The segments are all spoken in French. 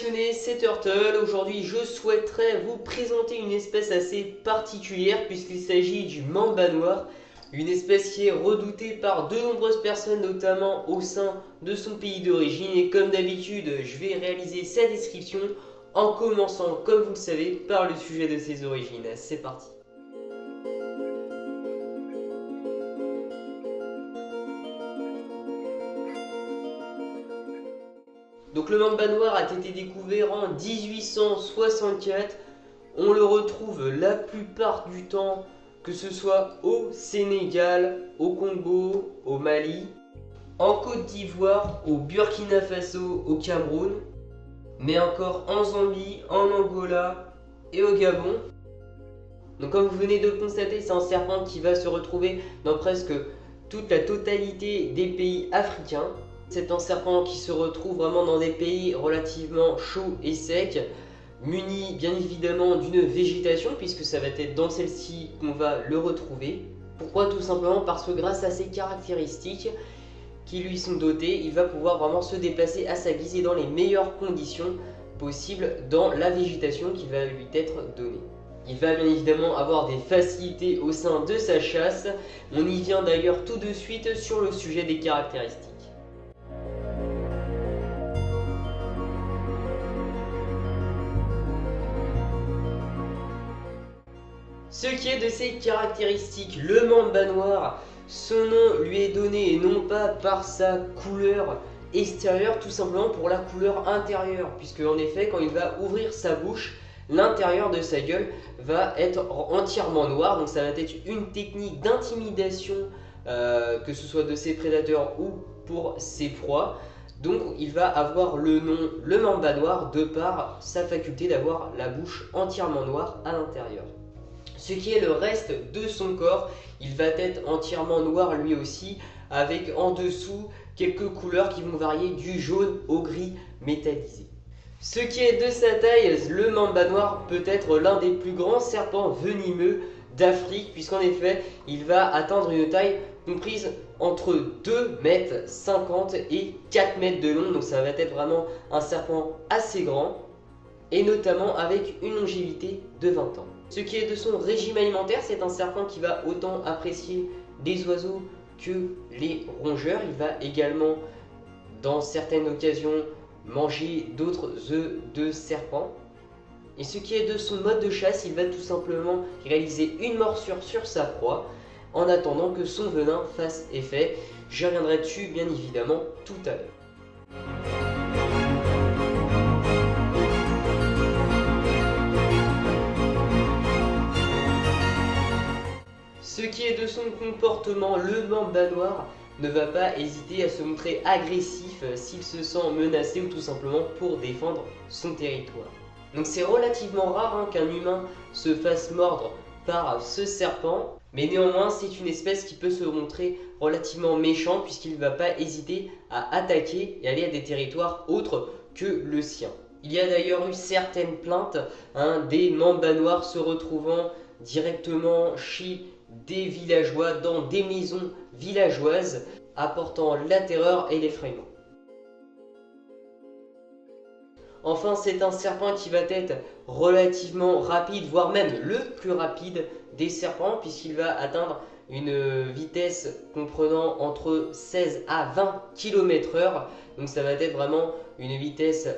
passionnés, c'est Turtle. Aujourd'hui, je souhaiterais vous présenter une espèce assez particulière puisqu'il s'agit du mamba noir, une espèce qui est redoutée par de nombreuses personnes, notamment au sein de son pays d'origine. Et comme d'habitude, je vais réaliser sa description en commençant, comme vous le savez, par le sujet de ses origines. C'est parti. Donc le mamba noir a été découvert en 1864. On le retrouve la plupart du temps, que ce soit au Sénégal, au Congo, au Mali, en Côte d'Ivoire, au Burkina Faso, au Cameroun, mais encore en Zambie, en Angola et au Gabon. Donc comme vous venez de le constater, c'est un serpent qui va se retrouver dans presque toute la totalité des pays africains. C'est un serpent qui se retrouve vraiment dans des pays relativement chauds et secs, muni bien évidemment d'une végétation, puisque ça va être dans celle-ci qu'on va le retrouver. Pourquoi? Tout simplement parce que grâce à ses caractéristiques qui lui sont dotées, il va pouvoir vraiment se déplacer à sa guise et dans les meilleures conditions possibles dans la végétation qui va lui être donnée. Il va bien évidemment avoir des facilités au sein de sa chasse. On y vient d'ailleurs tout de suite sur le sujet des caractéristiques. Ce qui est de ses caractéristiques, le mamba noir, son nom lui est donné non pas par sa couleur extérieure, tout simplement pour la couleur intérieure, puisque en effet quand il va ouvrir sa bouche, l'intérieur de sa gueule va être entièrement noir, donc ça va être une technique d'intimidation, que ce soit de ses prédateurs ou pour ses proies. Donc il va avoir le nom le mamba noir de par sa faculté d'avoir la bouche entièrement noire à l'intérieur. Ce qui est le reste de son corps, il va être entièrement noir lui aussi, avec en dessous quelques couleurs qui vont varier du jaune au gris métallisé. Ce qui est de sa taille, le mamba noir peut être l'un des plus grands serpents venimeux d'Afrique, puisqu'en effet, il va atteindre une taille comprise entre 2,50 m et 4 mètres de long, donc ça va être vraiment un serpent assez grand, et notamment avec une longévité de 20 ans. Ce qui est de son régime alimentaire, c'est un serpent qui va autant apprécier les oiseaux que les rongeurs. Il va également, dans certaines occasions, manger d'autres œufs de serpent. Et ce qui est de son mode de chasse, il va tout simplement réaliser une morsure sur sa proie en attendant que son venin fasse effet. Je reviendrai dessus bien évidemment tout à l'heure. Ce qui est de son comportement, le mamba noir ne va pas hésiter à se montrer agressif s'il se sent menacé ou tout simplement pour défendre son territoire. Donc c'est relativement rare qu'un humain se fasse mordre par ce serpent, mais néanmoins c'est une espèce qui peut se montrer relativement méchant puisqu'il ne va pas hésiter à attaquer et aller à des territoires autres que le sien. Il y a d'ailleurs eu certaines plaintes des mambas noirs se retrouvant directement chez des villageois, dans des maisons villageoises, apportant la terreur et l'effrayement. Enfin, c'est un serpent qui va être relativement rapide, voire même le plus rapide des serpents, puisqu'il va atteindre une vitesse comprenant entre 16 à 20 km/h. Donc ça va être vraiment une vitesse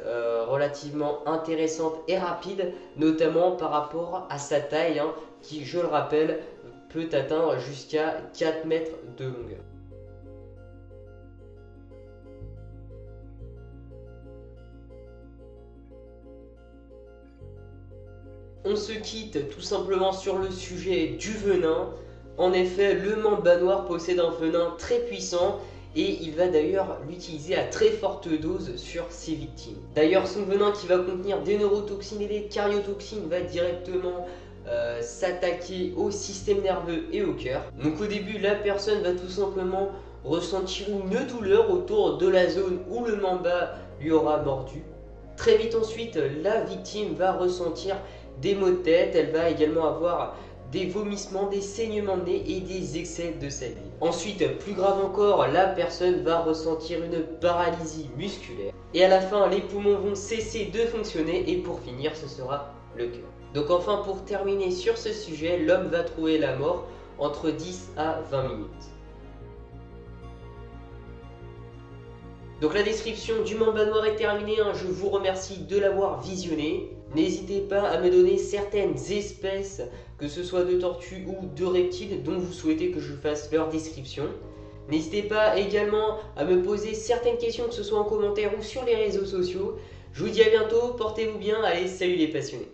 relativement intéressante et rapide, notamment par rapport à sa taille, qui, je le rappelle, peut atteindre jusqu'à 4 mètres de longueur. On se quitte tout simplement sur le sujet du venin. En effet, le mamba noir possède un venin très puissant et il va d'ailleurs l'utiliser à très forte dose sur ses victimes. D'ailleurs, son venin qui va contenir des neurotoxines et des cariotoxines va directement s'attaquer au système nerveux et au cœur. Donc au début, la personne va tout simplement ressentir une douleur autour de la zone où le mamba lui aura mordu. Très vite ensuite, la victime va ressentir des maux de tête, elle va également avoir des vomissements, des saignements de nez et des excès de salive. Ensuite, plus grave encore, la personne va ressentir une paralysie musculaire. Et à la fin, les poumons vont cesser de fonctionner et pour finir, ce sera le cœur. Donc enfin, pour terminer sur ce sujet, l'homme va trouver la mort entre 10 à 20 minutes. Donc la description du mamba noir est terminée, je vous remercie de l'avoir visionné. N'hésitez pas à me donner certaines espèces, que ce soit de tortues ou de reptiles, dont vous souhaitez que je fasse leur description. N'hésitez pas également à me poser certaines questions, que ce soit en commentaire ou sur les réseaux sociaux. Je vous dis à bientôt, portez-vous bien, allez, salut les passionnés.